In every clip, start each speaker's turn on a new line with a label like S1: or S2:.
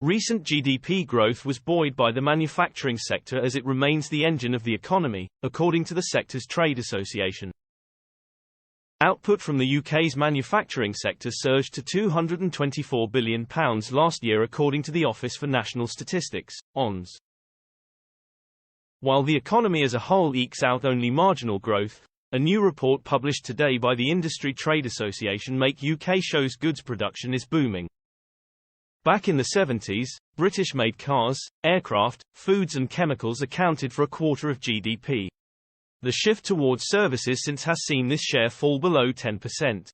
S1: Recent GDP growth was buoyed by the manufacturing sector as it remains the engine of the economy, according to the sector's trade association. Output from the UK's manufacturing sector surged to £224 billion last year according to the Office for National Statistics, ONS. While the economy as a whole ekes out only marginal growth, a new report published today by the Industry Trade Association Make UK shows goods production is booming. Back in the 70s, British-made cars, aircraft, foods and chemicals accounted for a quarter of GDP. The shift towards services since has seen this share fall below 10%.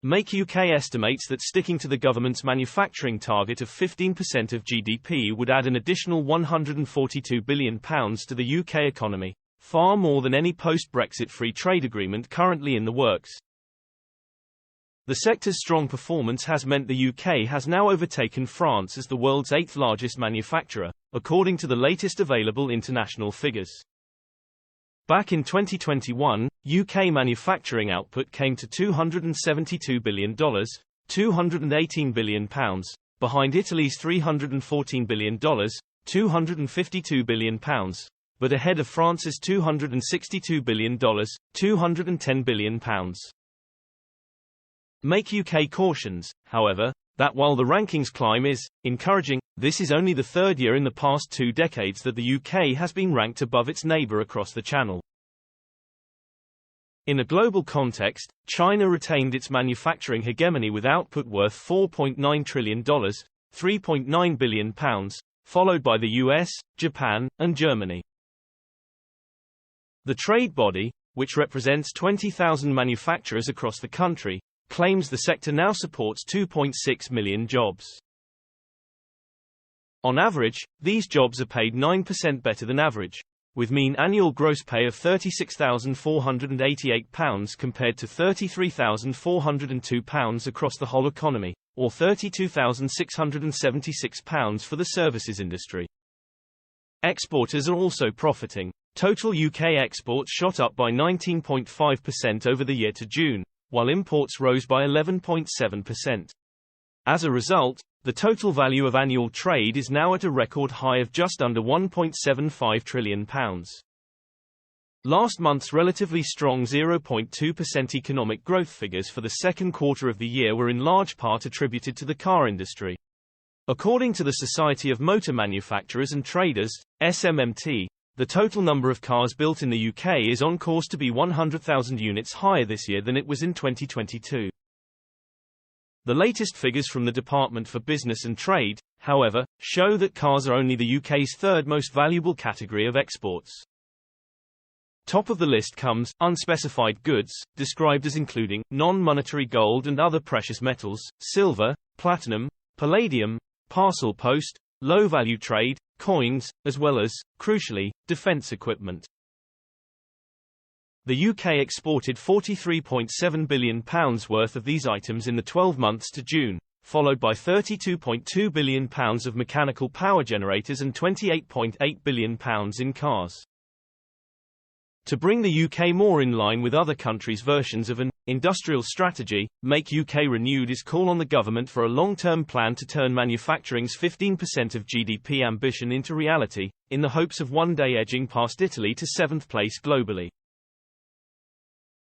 S1: Make UK estimates that sticking to the government's manufacturing target of 15% of GDP would add an additional £142 billion to the UK economy, far more than any post-Brexit free trade agreement currently in the works. The sector's strong performance has meant the UK has now overtaken France as the world's 8th largest manufacturer, according to the latest available international figures. Back in 2021, UK manufacturing output came to $272 billion, £218 billion, behind Italy's $314 billion, £252 billion, but ahead of France's $262 billion, £210 billion. Make UK cautions, however, that while the rankings climb is encouraging, this is only the third year in the past 2 decades that the UK has been ranked above its neighbour across the Channel. In a global context, China retained its manufacturing hegemony with output worth $4.9 trillion, £3.9 billion, followed by the US, Japan, and Germany. The trade body, which represents 20,000 manufacturers across the country, claims the sector now supports 2.6 million jobs. On average, these jobs are paid 9% better than average, with mean annual gross pay of £36,488 compared to £33,402 across the whole economy, or £32,676 for the services industry. Exporters are also profiting. Total UK exports shot up by 19.5% over the year to June, while imports rose by 11.7%. As a result, the total value of annual trade is now at a record high of just under £1.75 trillion. Last month's relatively strong 0.2% economic growth figures for the second quarter of the year were in large part attributed to the car industry. According to the Society of Motor Manufacturers and Traders, SMMT, the total number of cars built in the UK is on course to be 100,000 units higher this year than it was in 2022. The latest figures from the Department for Business and Trade, however, show that cars are only the UK's third most valuable category of exports. Top of the list comes unspecified goods, described as including non-monetary gold and other precious metals, silver, platinum, palladium, parcel post, low-value trade, coins, as well as, crucially, defence equipment. The UK exported £43.7 billion worth of these items in the 12 months to June, followed by £32.2 billion of mechanical power generators and £28.8 billion in cars. To bring the UK more in line with other countries' versions of an industrial strategy, Make UK renewed its call on the government for a long-term plan to turn manufacturing's 15% of GDP ambition into reality, in the hopes of one day edging past Italy to 7th place globally.